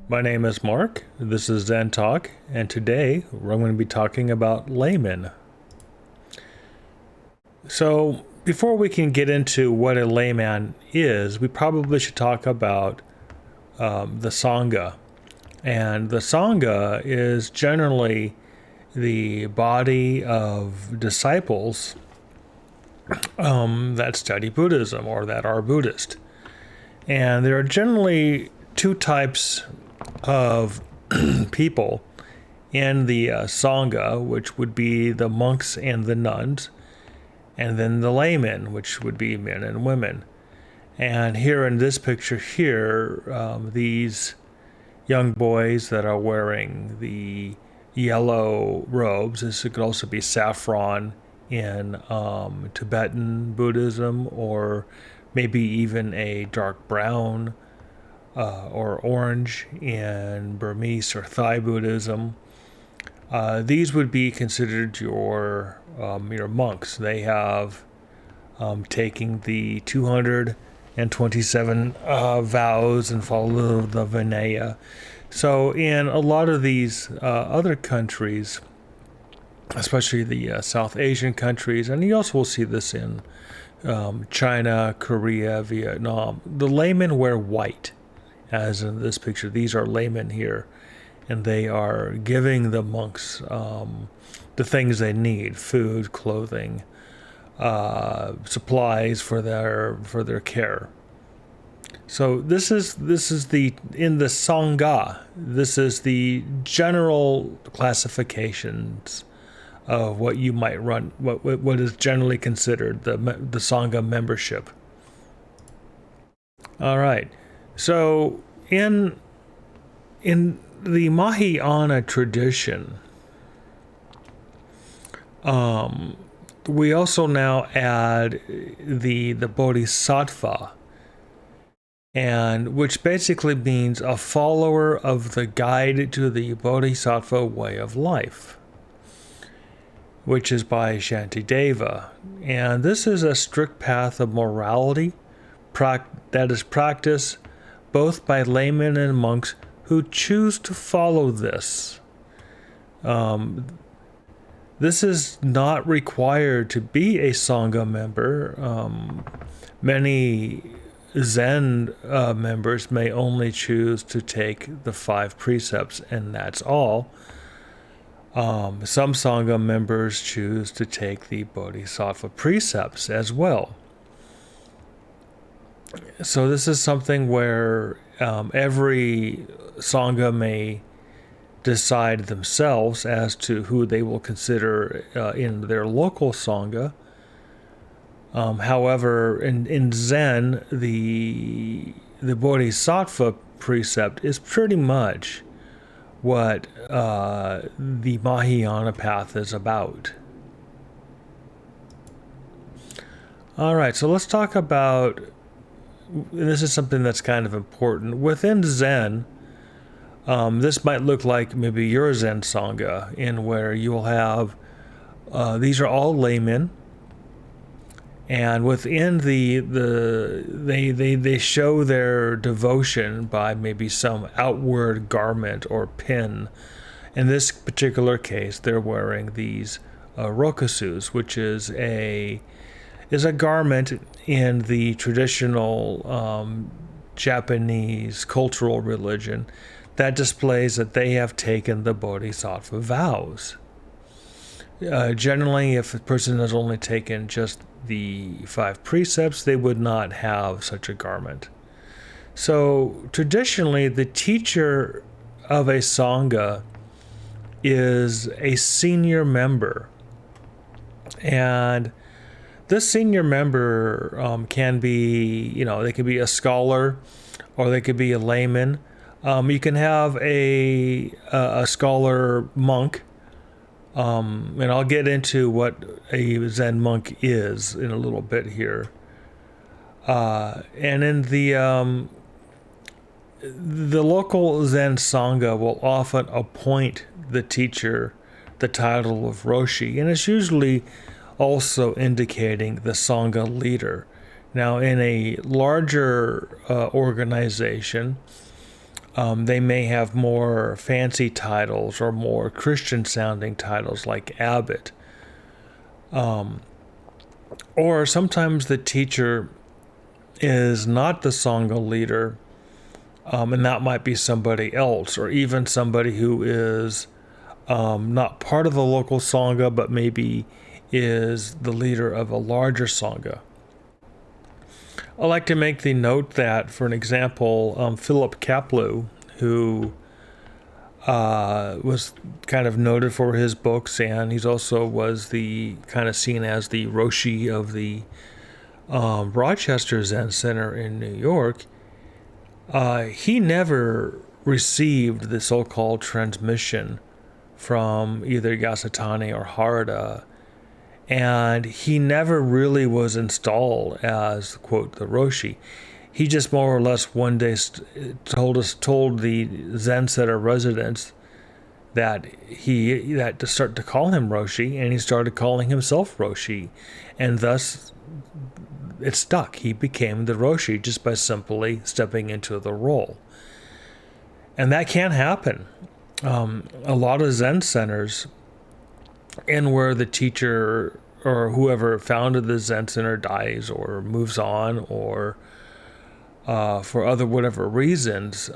My name is Mark. This is Zen Talk, and today we're going to be talking about laymen. So, before we can get into what a layman is, we probably should talk about the Sangha. And the Sangha is generally the body of disciples that study Buddhism or that are Buddhist. And there are generally two types of people in the Sangha, which would be the monks and the nuns, and then the laymen, which would be men and women. And here in this picture here, these young boys that are wearing the yellow robes, this could also be saffron in Tibetan Buddhism, or maybe even a dark brown or orange in Burmese or Thai Buddhism. These would be considered your monks. They have taken the 227 vows and follow the Vinaya. So in a lot of these other countries, especially the South Asian countries, and you also will see this in China, Korea, Vietnam, the laymen wear white. As in this picture, these are laymen here, and they are giving the monks the things they need: food, clothing, supplies for their care. So this is the in the Sangha. This is the general classifications of what you might run, what is generally considered the Sangha membership. All right. So in the Mahayana tradition, we also now add the Bodhisattva, and which basically means a follower of the guide to the Bodhisattva way of life, which is by Shantideva. And this is a strict path of morality that is practiced both by laymen and monks who choose to follow this. This is not required to be a Sangha member. Many Zen members may only choose to take the 5 precepts, and that's all. Some Sangha members choose to take the Bodhisattva precepts as well. So this is something where every Sangha may decide themselves as to who they will consider in their local Sangha. However, in Zen, the Bodhisattva precept is pretty much what the Mahayana path is about. All right, so let's talk about, and this is something that's kind of important. Within Zen, this might look like maybe your Zen Sangha, in where you will have, these are all laymen, and within they show their devotion by maybe some outward garment or pin. In this particular case, they're wearing these rokusus, which is a garment in the traditional Japanese cultural religion that displays that they have taken the Bodhisattva vows. Generally, if a person has only taken just the 5 precepts, they would not have such a garment. So traditionally, the teacher of a Sangha is a senior member, and this senior member can be, they could be a scholar, or they could be a layman. You can have a scholar monk, and I'll get into what a Zen monk is in a little bit here. And in the local Zen Sangha will often appoint the teacher the title of Roshi, and it's usually also indicating the Sangha leader. Now, in a larger organization, They may have more fancy titles or more Christian-sounding titles like abbot. Or sometimes the teacher is not the Sangha leader, and that might be somebody else, or even somebody who is not part of the local Sangha, but maybe is the leader of a larger Sangha. I like to make the note that, for an example, Philip Kapleau, who was kind of noted for his books, and he's also was the kind of seen as the Roshi of the Rochester Zen Center in New York. He never received the so-called transmission from either Yasutani or Harada, and he never really was installed as, quote, the Roshi. He just more or less one day told the Zen Center residents that to start to call him Roshi, and he started calling himself Roshi, and thus it stuck. He became the Roshi just by simply stepping into the role. And that can't happen. A lot of Zen centers, and where the teacher or whoever founded the Zen Center dies or moves on, or for other whatever reasons,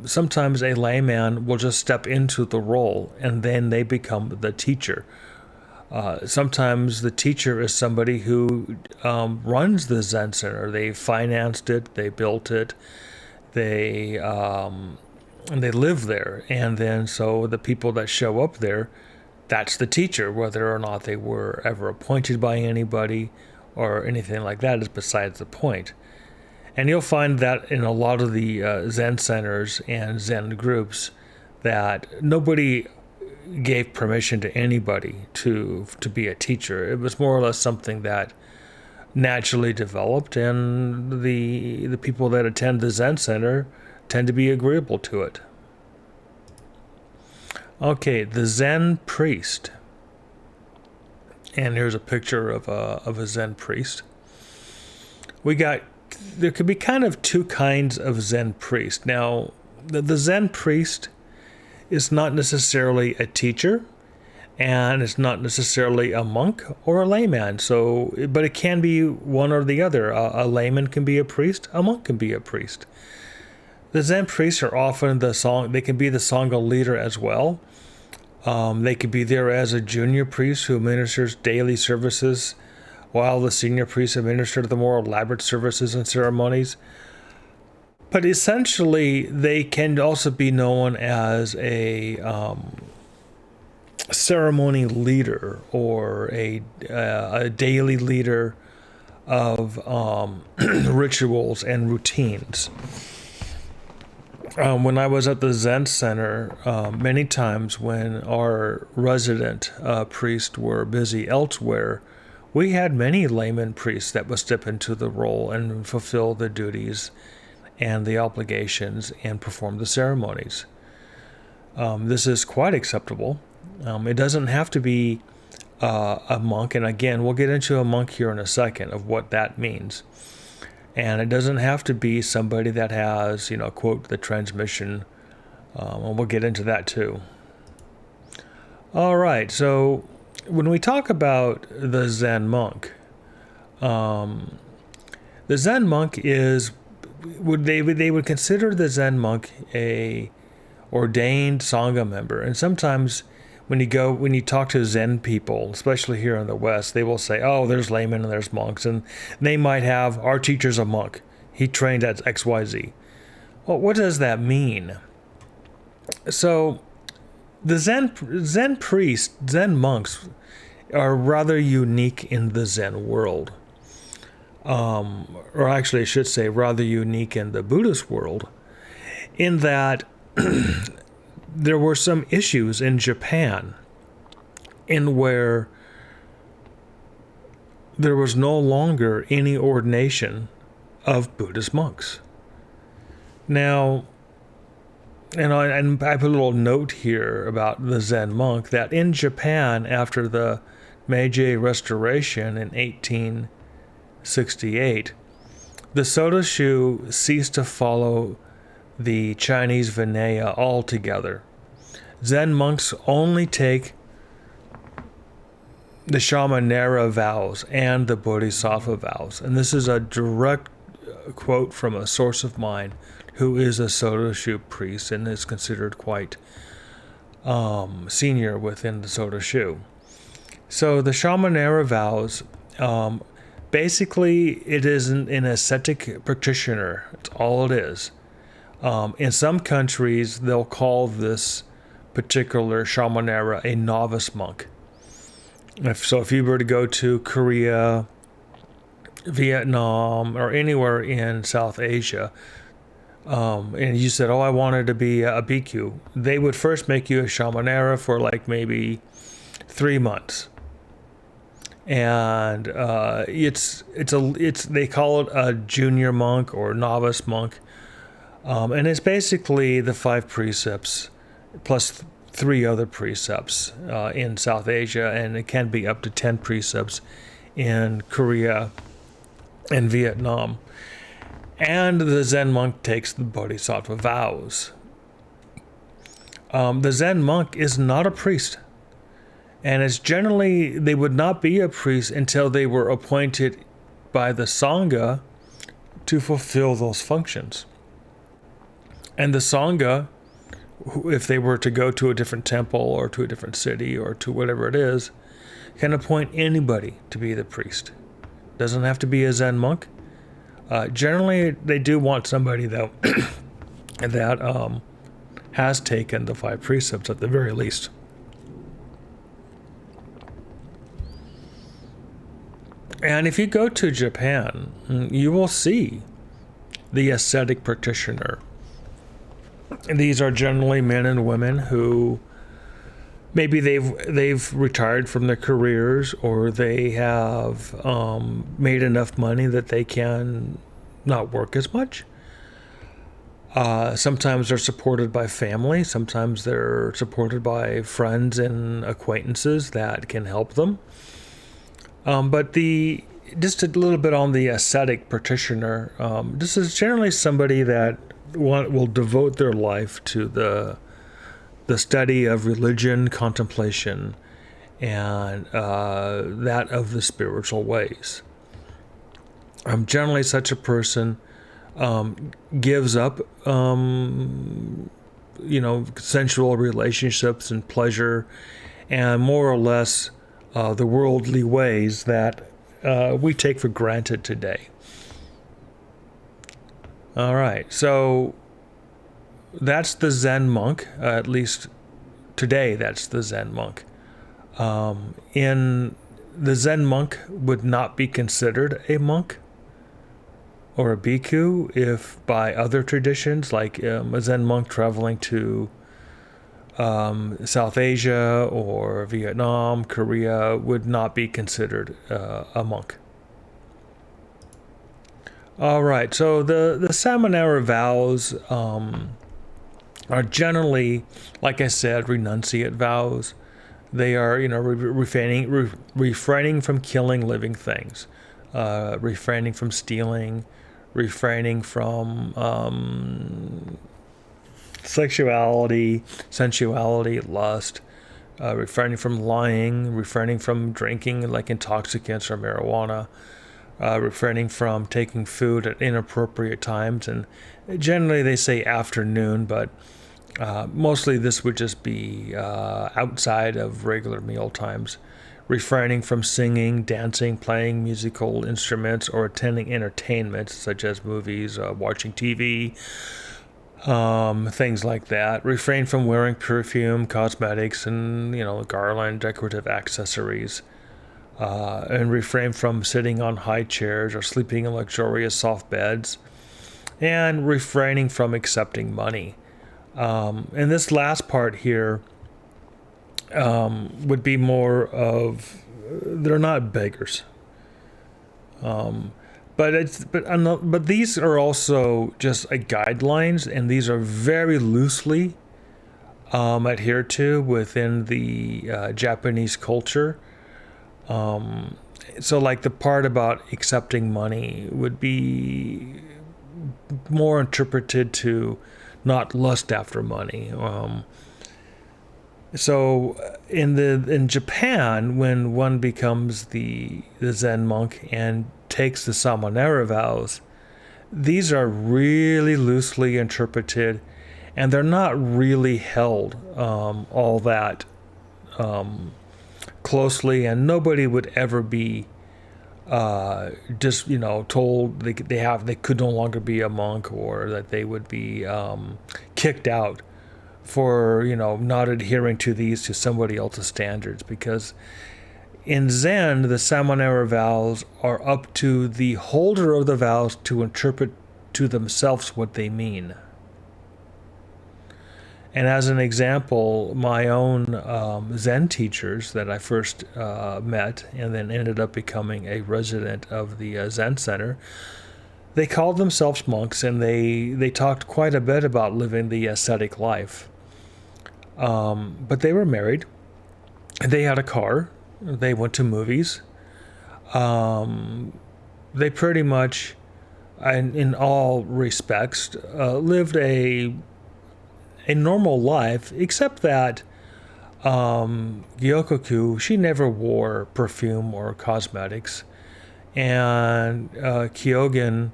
sometimes a layman will just step into the role and then they become the teacher. Sometimes the teacher is somebody who runs the Zen Center. They financed it, they built it, they live there, and then so the people that show up there, that's the teacher. Whether or not they were ever appointed by anybody or anything like that is besides the point. And you'll find that in a lot of the Zen centers and Zen groups that nobody gave permission to anybody to be a teacher. It was more or less something that naturally developed, and the people that attend the Zen Center tend to be agreeable to it. Okay, the Zen Priest. And here's a picture of a Zen Priest. There could be kind of two kinds of Zen Priest. Now, the Zen Priest is not necessarily a teacher, and it's not necessarily a monk or a layman. But it can be one or the other. A layman can be a priest, a monk can be a priest. The Zen priests are often they can be the Sangha leader as well. They could be there as a junior priest who administers daily services, while the senior priests administer the more elaborate services and ceremonies. But essentially, they can also be known as a ceremony leader, or a daily leader of rituals and routines. When I was at the Zen Center, many times when our resident priests were busy elsewhere, we had many layman priests that would step into the role and fulfill the duties and the obligations and perform the ceremonies. This is quite acceptable. It doesn't have to be a monk, and again, we'll get into a monk here in a second of what that means. And it doesn't have to be somebody that has, quote, the transmission, and we'll get into that too. All right, so when we talk about the Zen monk, the Zen monk they would consider the Zen monk a ordained Sangha member. And sometimes when you talk to Zen people, especially here in the West, they will say, oh, there's laymen and there's monks, and they might have, our teacher's a monk. He trained at XYZ. Well, what does that mean? So the Zen priests, Zen monks, are rather unique in the Zen world. Or actually, I should say, rather unique in the Buddhist world, in that there were some issues in Japan in where there was no longer any ordination of Buddhist monks. Now, and I put a little note here about the Zen monk, that in Japan, after the Meiji Restoration in 1868, the Sotoshu ceased to follow the Chinese Vinaya altogether. Zen monks only take the Shamanera Vows and the Bodhisattva Vows. And this is a direct quote from a source of mine who is a Soto Shu priest and is considered quite senior within the Soto Shu. So the Shamanera Vows, basically it is an ascetic practitioner. It's all it is. In some countries, they'll call this particular Shamanera a novice monk. If you were to go to Korea, Vietnam, or anywhere in South Asia, and you said, I wanted to be a bhikkhu, they would first make you a Shamanera for like maybe 3 months. And they call it a junior monk or novice monk. And it's basically the 5 precepts plus 3 other precepts in South Asia, and it can be up to 10 precepts in Korea and Vietnam. And the Zen monk takes the Bodhisattva vows. The Zen monk is not a priest, and it's generally they would not be a priest until they were appointed by the Sangha to fulfill those functions. And the Sangha, if they were to go to a different temple or to a different city or to whatever it is, can appoint anybody to be the priest. Doesn't have to be a Zen monk. Generally, they do want somebody that has taken the 5 precepts at the very least. And if you go to Japan, you will see the ascetic practitioner. These are generally men and women who maybe they've retired from their careers, or they have made enough money that they can not work as much. Sometimes they're supported by family. Sometimes they're supported by friends and acquaintances that can help them. But just a little bit on the ascetic practitioner. This is generally somebody that will devote their life to the study of religion, contemplation, and that of the spiritual ways. Generally, such a person gives up, sensual relationships and pleasure, and more or less the worldly ways that we take for granted today. All right, so that's the Zen monk, at least today that's the Zen monk. The Zen monk would not be considered a monk or a bhikkhu if by other traditions, like a Zen monk traveling to South Asia or Vietnam, Korea, would not be considered a monk. All right, so the Shamanera vows are generally, like I said, renunciate vows. They are, refraining from killing living things, refraining from stealing, refraining from sexuality, sensuality, lust, refraining from lying, refraining from drinking like intoxicants or marijuana, refraining from taking food at inappropriate times. And generally they say afternoon, but mostly this would just be outside of regular meal times. Refraining from singing, dancing, playing musical instruments, or attending entertainments such as movies, watching TV, things like that. Refrain from wearing perfume, cosmetics, and garland, decorative accessories. And refrain from sitting on high chairs or sleeping in luxurious soft beds. And refraining from accepting money. And this last part here would be more of, they're not beggars. But these are also just guidelines, and these are very loosely adhered to within the Japanese culture. So like the part about accepting money would be more interpreted to not lust after money. So in Japan, when one becomes the Zen monk and takes the Shamanera vows, these are really loosely interpreted, and they're not really held all that closely, and nobody would ever be just told they could no longer be a monk, or that they would be kicked out for not adhering to these to somebody else's standards, because in Zen the Shamanera vows are up to the holder of the vows to interpret to themselves what they mean. And as an example, my own Zen teachers that I first met and then ended up becoming a resident of the Zen Center, they called themselves monks, and they talked quite a bit about living the ascetic life. But they were married. They had a car. They went to movies. They pretty much, in all respects, lived a normal life, except that Gyokoku, she never wore perfume or cosmetics. And Kyogen,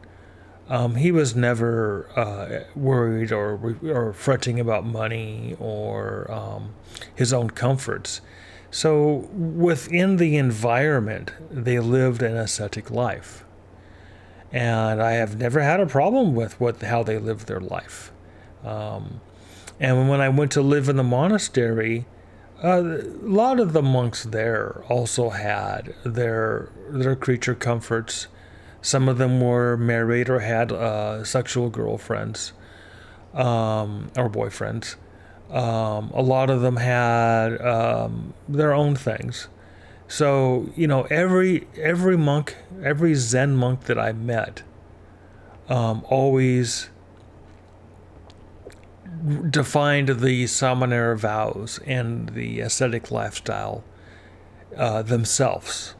he was never worried or fretting about money or his own comforts. So within the environment, they lived an ascetic life. And I have never had a problem with how they lived their life. And when I went to live in the monastery, a lot of the monks there also had their creature comforts. Some of them were married or had sexual girlfriends or boyfriends. A lot of them had their own things. So every monk, every Zen monk that I met, always defined the Shamanera vows and the ascetic lifestyle themselves.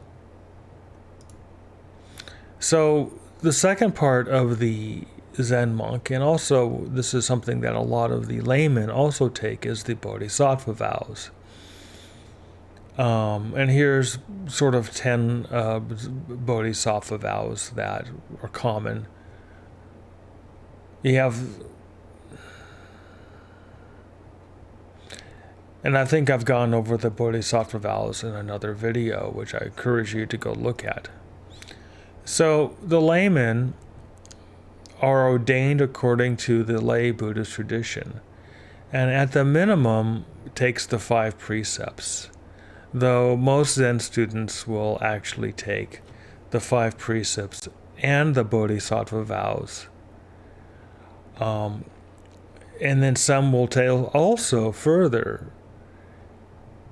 So the second part of the Zen monk, and also this is something that a lot of the laymen also take, is the Bodhisattva vows. And here's sort of 10 Bodhisattva vows that are common. You have, and I think I've gone over the Bodhisattva vows in another video, which I encourage you to go look at. So the laymen are ordained according to the lay Buddhist tradition, and at the minimum takes the 5 precepts, though most Zen students will actually take the 5 precepts and the Bodhisattva vows. And then some will take also further,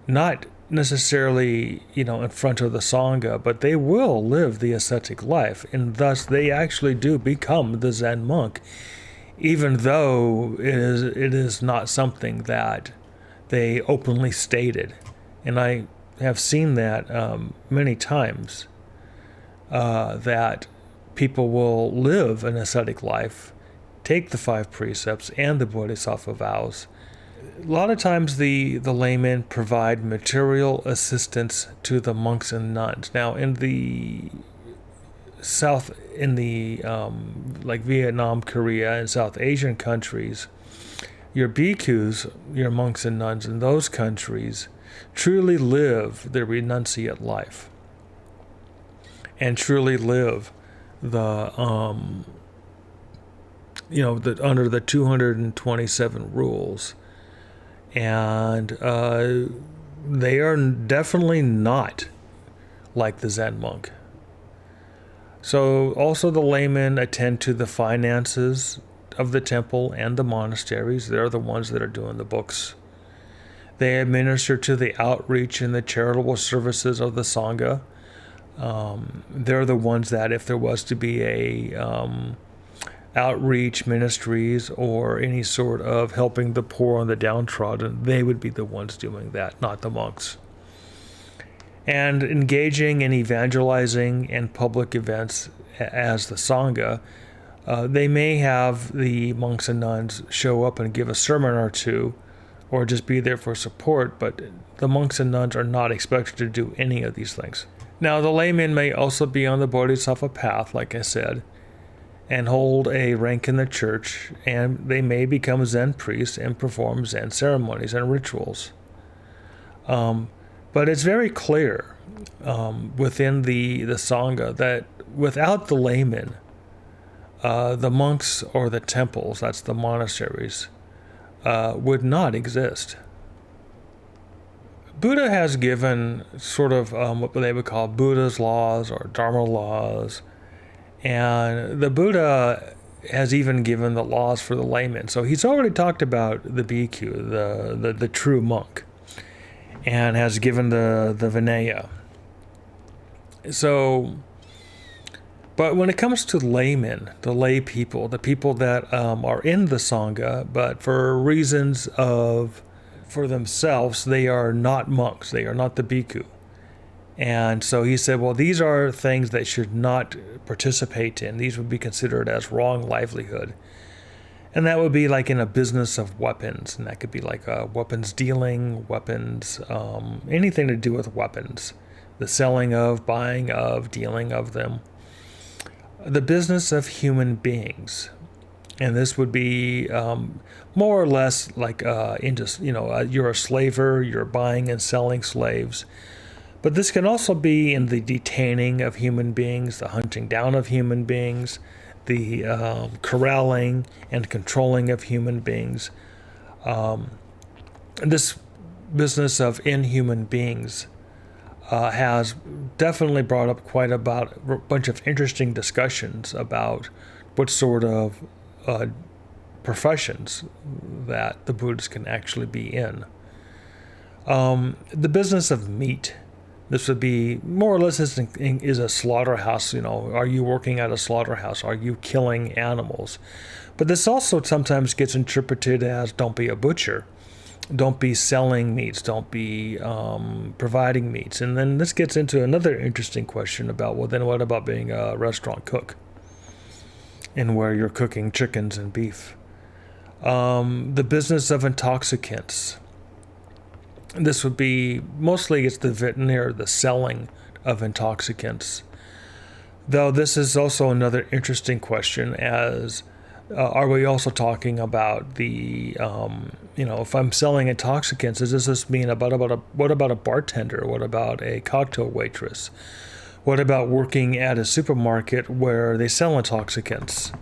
not necessarily, in front of the Sangha, but they will live the ascetic life, and thus they actually do become the Zen monk, even though it is not something that they openly stated. And I have seen that many times, that people will live an ascetic life, take the 5 precepts and the Bodhisattva vows. A lot of times the laymen provide material assistance to the monks and nuns. Now in the South, in the like Vietnam, Korea, and South Asian countries, your bhikkhus, your monks and nuns in those countries, truly live the renunciate life and truly live the under the 227 rules. And they are definitely not like the Zen monk. So also the laymen attend to the finances of the temple and the monasteries. They're the ones that are doing the books. They administer to the outreach and the charitable services of the Sangha. They're the ones that, if there was to be a outreach ministries or any sort of helping the poor and the downtrodden, they would be the ones doing that, not the monks. And engaging in evangelizing and public events as the Sangha, They may have the monks and nuns show up and give a sermon or two, or just be there for support, but the monks and nuns are not expected to do any of these things. Now, the laymen may also be on the Bodhisattva path, like I said, and hold a rank in the church, and they may become Zen priests and perform Zen ceremonies and rituals. But it's very clear within the Sangha that without the laymen, the monks or the temples, that's the monasteries, would not exist. Buddha has given sort of what they would call Buddha's laws or Dharma laws, and the Buddha has even given the laws for the laymen. So he's already talked about the bhikkhu, the true monk, and has given the Vinaya. So, but when it comes to laymen, the lay people, the people that are in the Sangha, but for reasons for themselves, they are not monks, they are not the bhikkhu. And so he said, well, these are things that should not participate in. These would be considered as wrong livelihood. And that would be like in a business of weapons. And that could be like weapons dealing, weapons, anything to do with weapons. The selling of, buying of, dealing of them. The business of human beings. And this would be more or less like you're a slaver, you're buying and selling slaves. But this can also be in the detaining of human beings, the hunting down of human beings, the corralling and controlling of human beings. This business of inhuman beings has definitely brought up quite a bunch of interesting discussions about what sort of professions that the Buddhists can actually be in. The business of meat. This would be more or less is a slaughterhouse. Are you working at a slaughterhouse? Are you killing animals? But this also sometimes gets interpreted as don't be a butcher. Don't be selling meats. Don't be providing meats. And then this gets into another interesting question about, well, then what about being a restaurant cook? And where you're cooking chickens and beef. The business of intoxicants. This would be, mostly it's the veterinary, the selling of intoxicants. Though this is also another interesting question as, are we also talking about the, if I'm selling intoxicants, does this mean what about a bartender? What about a cocktail waitress? What about working at a supermarket where they sell intoxicants?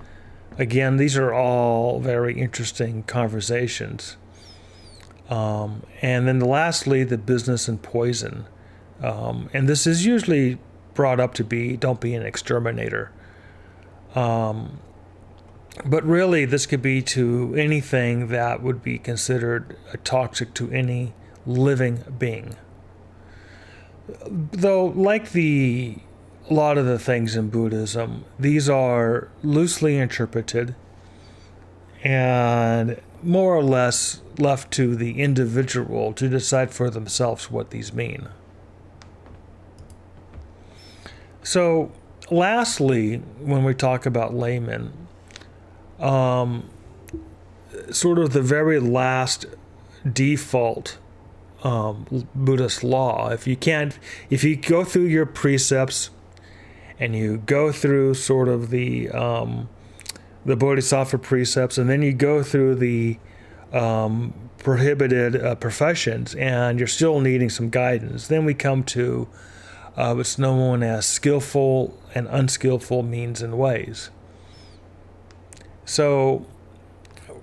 Again, these are all very interesting conversations. And then lastly, the business and poison. And this is usually brought up to be, don't be an exterminator. But really, this could be to anything that would be considered toxic to any living being. Though, like a lot of the things in Buddhism, these are loosely interpreted and more or less left to the individual to decide for themselves what these mean. So, lastly, when we talk about laymen, sort of the very last default Buddhist law, if you go through your precepts and you go through sort of the Bodhisattva precepts, and then you go through the prohibited professions, and you're still needing some guidance, then we come to what's known as skillful and unskillful means and ways. So,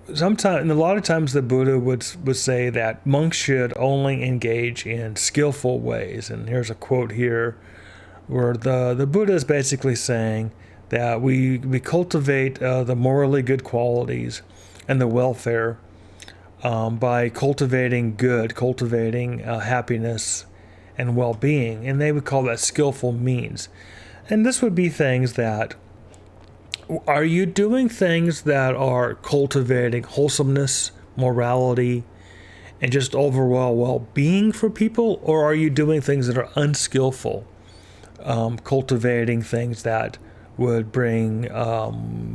a lot of times the Buddha would say that monks should only engage in skillful ways. And here's a quote here where the Buddha is basically saying that we cultivate the morally good qualities and the welfare by cultivating happiness and well-being. And they would call that skillful means. And this would be things that, are you doing things that are cultivating wholesomeness, morality, and just overall well-being for people? Or are you doing things that are unskillful, cultivating things that would bring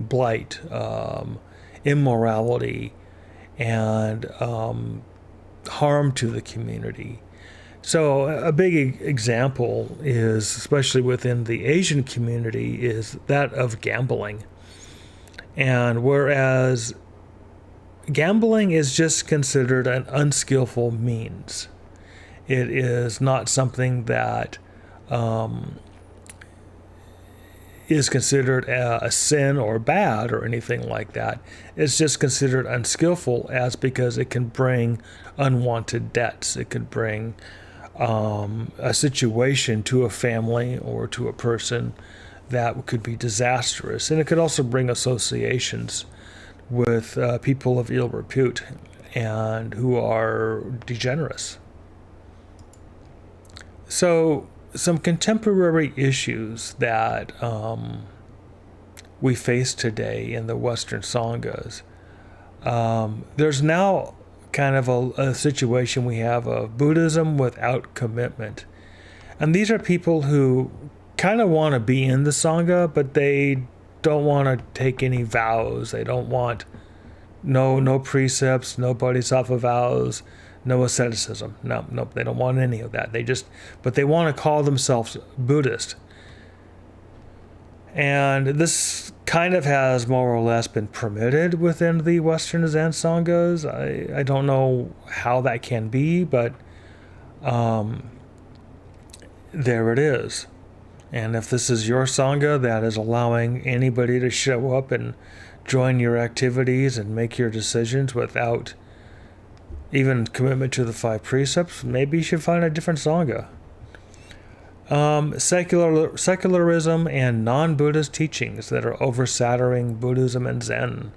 blight, immorality, and harm to the community. So a big example is, especially within the Asian community, is that of gambling. And whereas gambling is just considered an unskillful means, it is not something that is considered a sin or bad or anything like that. It's just considered unskillful because it can bring unwanted debts. It could bring a situation to a family or to a person that could be disastrous. And it could also bring associations with people of ill repute and who are degenerates. So some contemporary issues that we face today in the Western Sanghas. There's now kind of a situation we have of Buddhism without commitment. And these are people who kind of want to be in the Sangha, but they don't want to take any vows. They don't want no precepts, no Bodhisattva vows, no asceticism. No, they don't want any of that. But they want to call themselves Buddhist. And this kind of has more or less been permitted within the Western Zen Sanghas. I don't know how that can be, but there it is. And if this is your Sangha that is allowing anybody to show up and join your activities and make your decisions without even commitment to the 5 precepts, maybe you should find a different Sangha. Secularism and non-Buddhist teachings that are overshadowing Buddhism and Zen.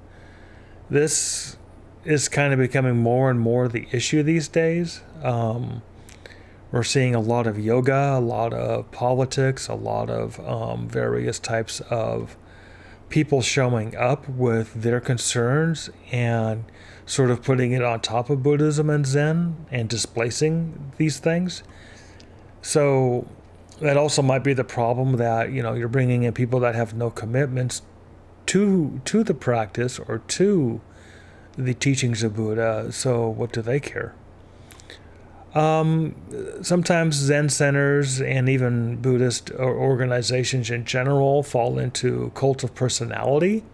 This is kind of becoming more and more the issue these days. We're seeing a lot of yoga, a lot of politics, a lot of various types of people showing up with their concerns and sort of putting it on top of Buddhism and Zen and displacing these things. So that also might be the problem, that you're bringing in people that have no commitments to the practice or to the teachings of Buddha. So what do they care? Sometimes Zen centers and even Buddhist organizations in general fall into cult of personality,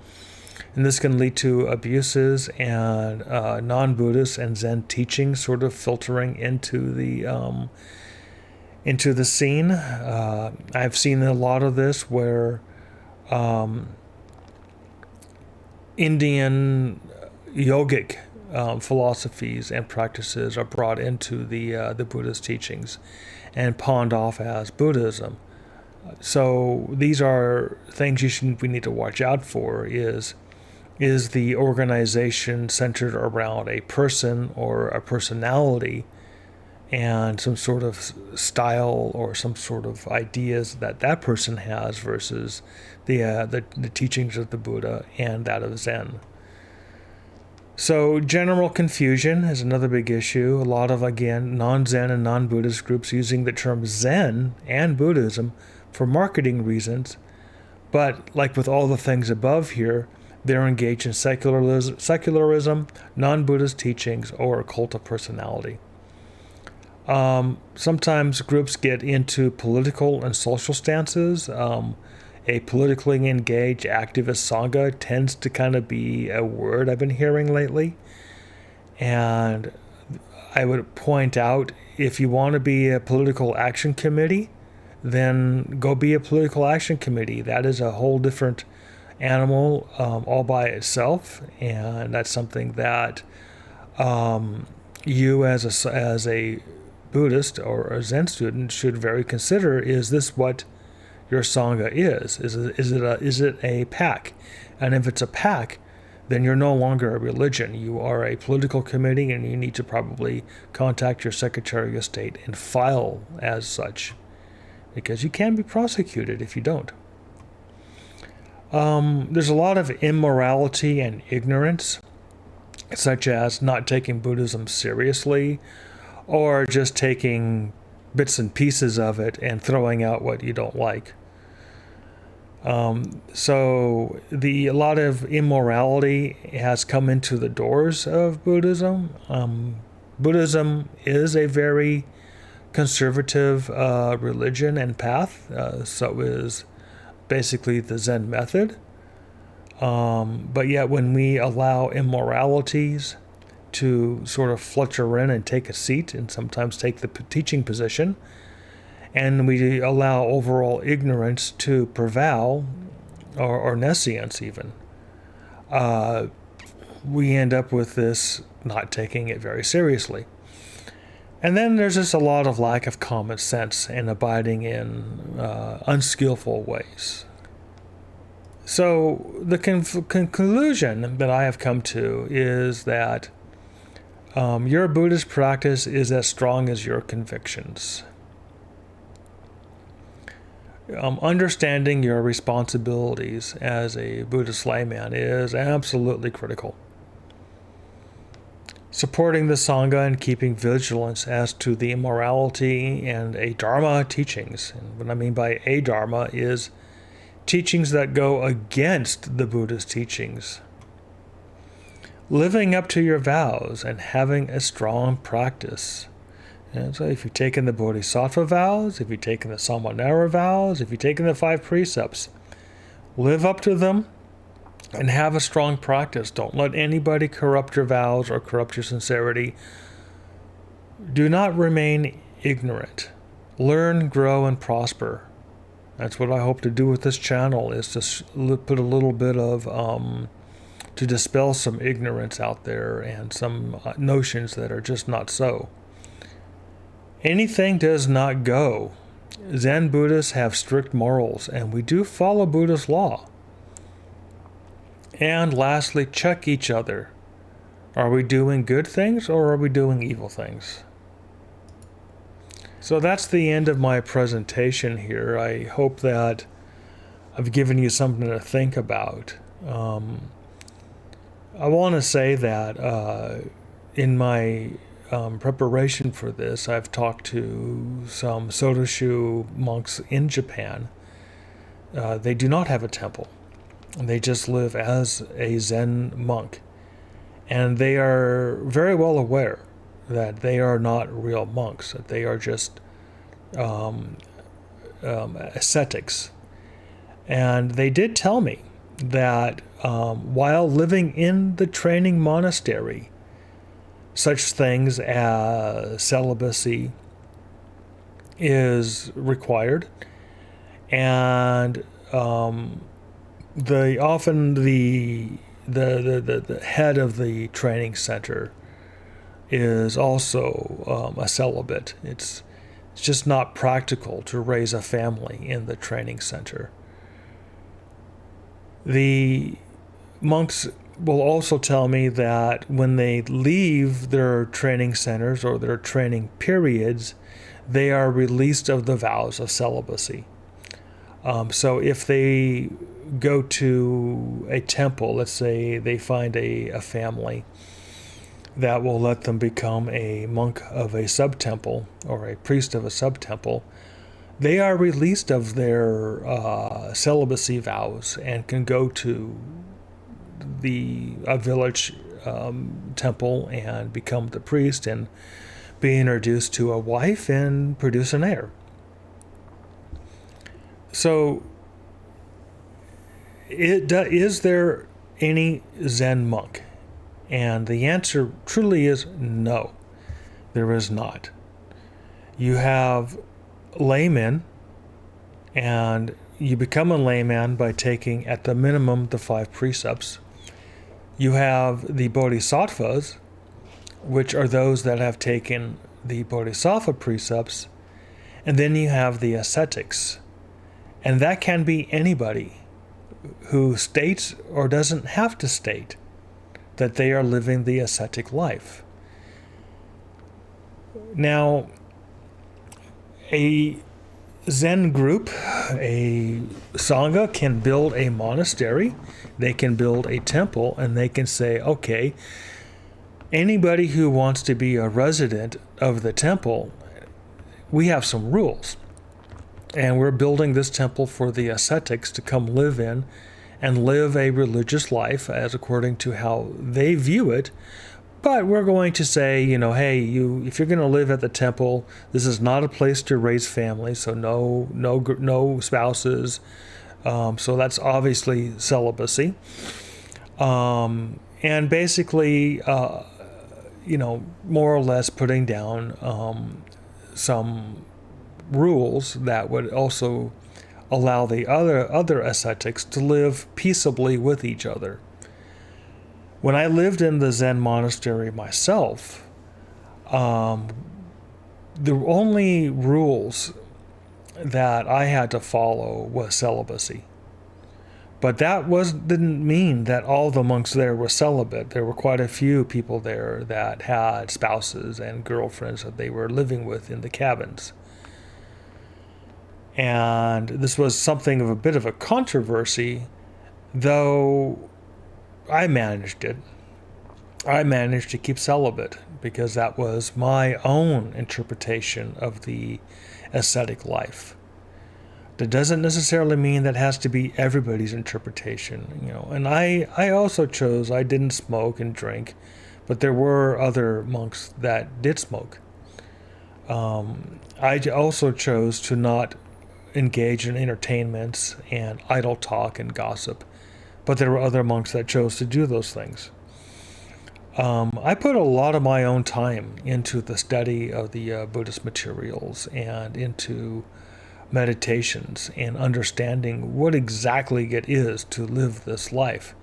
and this can lead to abuses and non-Buddhist and Zen teachings sort of filtering into the scene. I've seen a lot of this where Indian yogic philosophies and practices are brought into the Buddhist teachings and pawned off as Buddhism. So these are things we need to watch out for. Is the organization centered around a person or a personality and some sort of style or some sort of ideas that person has versus the teachings of the Buddha and that of Zen? So general confusion is another big issue. A lot of, again, non-Zen and non-Buddhist groups using the term Zen and Buddhism for marketing reasons. But like with all the things above here, they're engaged in secularism, non-Buddhist teachings, or a cult of personality. Sometimes groups get into political and social stances. A politically engaged activist Sangha tends to kind of be a word I've been hearing lately. And I would point out, if you want to be a political action committee, then go be a political action committee. That is a whole different animal all by itself. And that's something that you as a Buddhist or a Zen student should very consider. Is this what your Sangha is? Is it a pack? And if it's a pack, then you're no longer a religion. You are a political committee, and you need to probably contact your Secretary of State and file as such, because you can be prosecuted if you don't. There's a lot of immorality and ignorance, such as not taking Buddhism seriously, or just taking bits and pieces of it and throwing out what you don't like. So a lot of immorality has come into the doors of Buddhism. Buddhism is a very conservative religion and path. So is basically the Zen method. But yet when we allow immoralities to sort of flutter in and take a seat and sometimes take the teaching position, and we allow overall ignorance to prevail, or nescience even, we end up with this not taking it very seriously. And then there's just a lot of lack of common sense and abiding in unskillful ways. So the conclusion that I have come to is that your Buddhist practice is as strong as your convictions. Understanding your responsibilities as a Buddhist layman is absolutely critical. Supporting the Sangha and keeping vigilance as to the immorality and adharma teachings. And what I mean by adharma is teachings that go against the Buddhist teachings. Living up to your vows and having a strong practice. And so if you've taken the Bodhisattva Vows, if you've taken the Shamanera Vows, if you've taken the 5 precepts, live up to them and have a strong practice. Don't let anybody corrupt your vows or corrupt your sincerity. Do not remain ignorant. Learn, grow, and prosper. That's what I hope to do with this channel, is to put a little bit of, to dispel some ignorance out there and some notions that are just not so. Anything does not go. Zen Buddhists have strict morals, and we do follow Buddhist law. And lastly, check each other. Are we doing good things or are we doing evil things? So that's the end of my presentation here. I hope that I've given you something to think about. I want to say that in my preparation for this, I've talked to some Sotoshu monks in Japan. They do not have a temple. They just live as a Zen monk. And they are very well aware that they are not real monks, that they are just ascetics. And they did tell me that while living in the training monastery, such things as celibacy is required, and the head of the training center is also a celibate. It's just not practical to raise a family in the training center. The monks will also tell me that when they leave their training centers or their training periods, they are released of the vows of celibacy. So if they go to a temple, let's say they find a family that will let them become a monk of a sub-temple or a priest of a sub-temple, they are released of their celibacy vows and can go to a village temple and become the priest and be introduced to a wife and produce an heir. So, is there any Zen monk? And the answer truly is no, there is not. You have laymen, and you become a layman by taking at the minimum the 5 precepts. You have the bodhisattvas, which are those that have taken the bodhisattva precepts, and then you have the ascetics. And that can be anybody who states or doesn't have to state that they are living the ascetic life. Now, a Zen group, a Sangha, can build a monastery, they can build a temple, and they can say, okay, anybody who wants to be a resident of the temple, we have some rules. And we're building this temple for the ascetics to come live in and live a religious life as according to how they view it. But we're going to say, hey, if you're going to live at the temple, this is not a place to raise families, so no spouses. So that's obviously celibacy. And basically, more or less putting down some rules that would also allow the other ascetics to live peaceably with each other. When I lived in the Zen monastery myself, the only rules that I had to follow was celibacy. But that didn't mean that all the monks there were celibate. There were quite a few people there that had spouses and girlfriends that they were living with in the cabins. And this was something of a bit of a controversy, though I managed it. I managed to keep celibate because that was my own interpretation of the ascetic life. That doesn't necessarily mean that has to be everybody's interpretation, And I also chose, I didn't smoke and drink, but there were other monks that did smoke. I also chose to not engage in entertainments and idle talk and gossip, but there were other monks that chose to do those things. I put a lot of my own time into the study of the Buddhist materials and into meditations and understanding what exactly it is to live this life.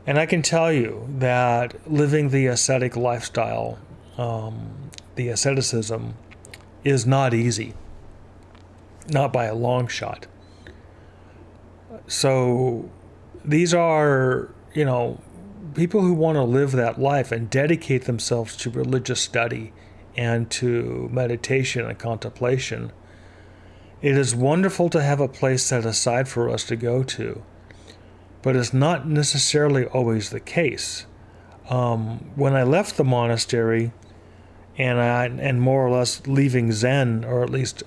And I can tell you that living the ascetic lifestyle, the asceticism, is not easy. Not by a long shot. So these are, people who want to live that life and dedicate themselves to religious study and to meditation and contemplation. It is wonderful to have a place set aside for us to go to, but it's not necessarily always the case. When I left the monastery and more or less leaving Zen, or at least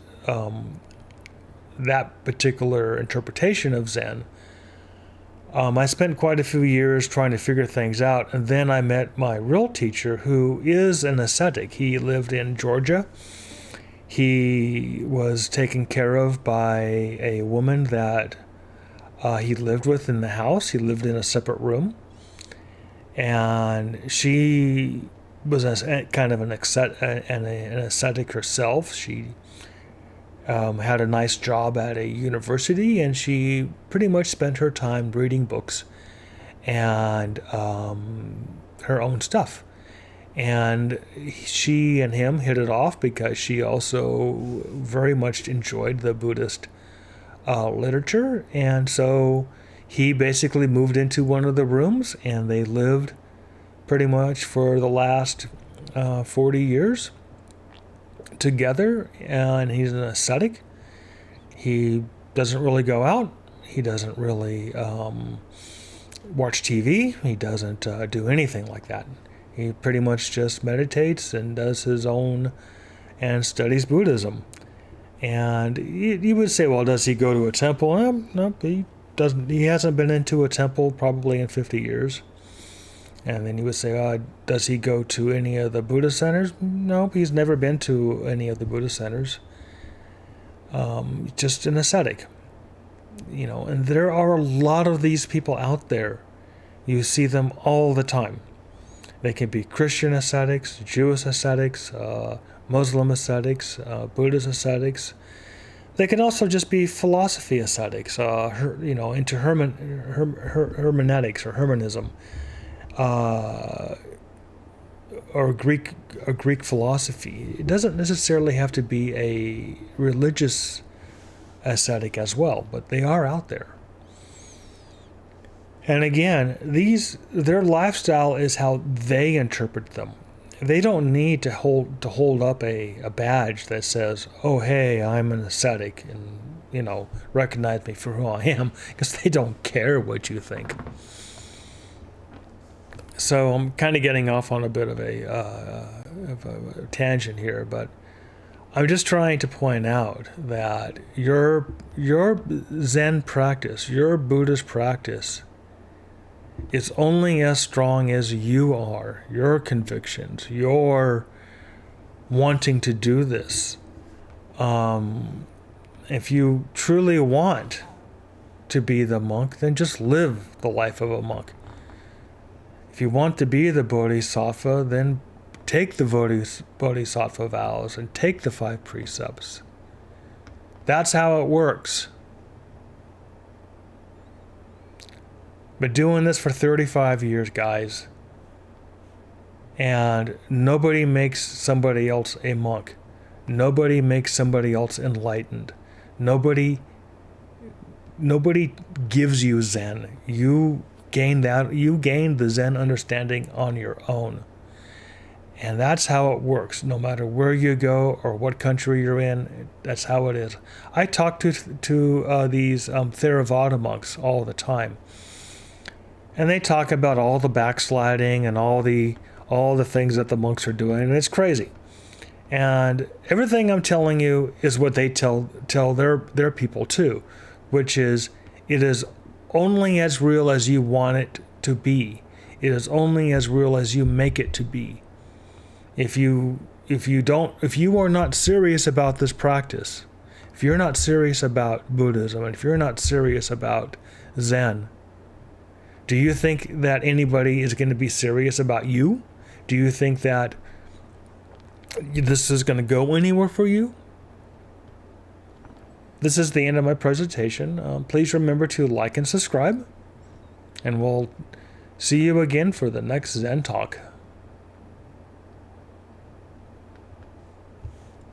that particular interpretation of Zen, I spent quite a few years trying to figure things out, and then I met my real teacher, who is an ascetic. He lived in Georgia. He was taken care of by a woman that he lived with in the house. He lived in a separate room, and she was kind of an ascetic herself. She had a nice job at a university, and she pretty much spent her time reading books and her own stuff. And she and him hit it off because she also very much enjoyed the Buddhist literature. And so he basically moved into one of the rooms, and they lived pretty much for the last 40 years together. And he's an ascetic. He doesn't really go out. He doesn't really watch TV. He doesn't do anything like that. He pretty much just meditates and does his own and studies Buddhism. And you would say, well, does he go to a temple? No, he doesn't. He hasn't been into a temple probably in 50 years. And then you would say, does he go to any of the Buddhist centers? No, he's never been to any of the Buddhist centers. Just an ascetic. And there are a lot of these people out there. You see them all the time. They can be Christian ascetics, Jewish ascetics, Muslim ascetics, Buddhist ascetics. They can also just be philosophy ascetics, into hermeneutics or hermenism, or Greek philosophy. It doesn't necessarily have to be a religious ascetic as well, but they are out there. And again, their lifestyle is how they interpret them. They don't need to hold up a badge that says, "Oh, hey, I'm an ascetic," and recognize me for who I am, because they don't care what you think. So I'm kind of getting off on a bit of a tangent here, but I'm just trying to point out that your Zen practice, your Buddhist practice, is only as strong as you are, your convictions, your wanting to do this. If you truly want to be the monk, then just live the life of a monk. If you want to be the Bodhisattva, then take the Bodhisattva vows and take the 5 precepts. That's how it works. Been doing this for 35 years, guys. And nobody makes somebody else a monk. Nobody makes somebody else enlightened. Nobody gives you Zen. You gain the Zen understanding on your own. And that's how it works. No matter where you go or what country you're in, that's how it is. I talk to these Theravada monks all the time. And they talk about all the backsliding and all the things that the monks are doing, and it's crazy. And everything I'm telling you is what they tell their people too, which is, it is only as real as you want it to be. It is only as real as you make it to be. If you are not serious about this practice, if you're not serious about Buddhism, and if you're not serious about Zen, do you think that anybody is going to be serious about you? Do you think that this is going to go anywhere for you? This is the end of my presentation. Please remember to like and subscribe, and we'll see you again for the next Zen Talk.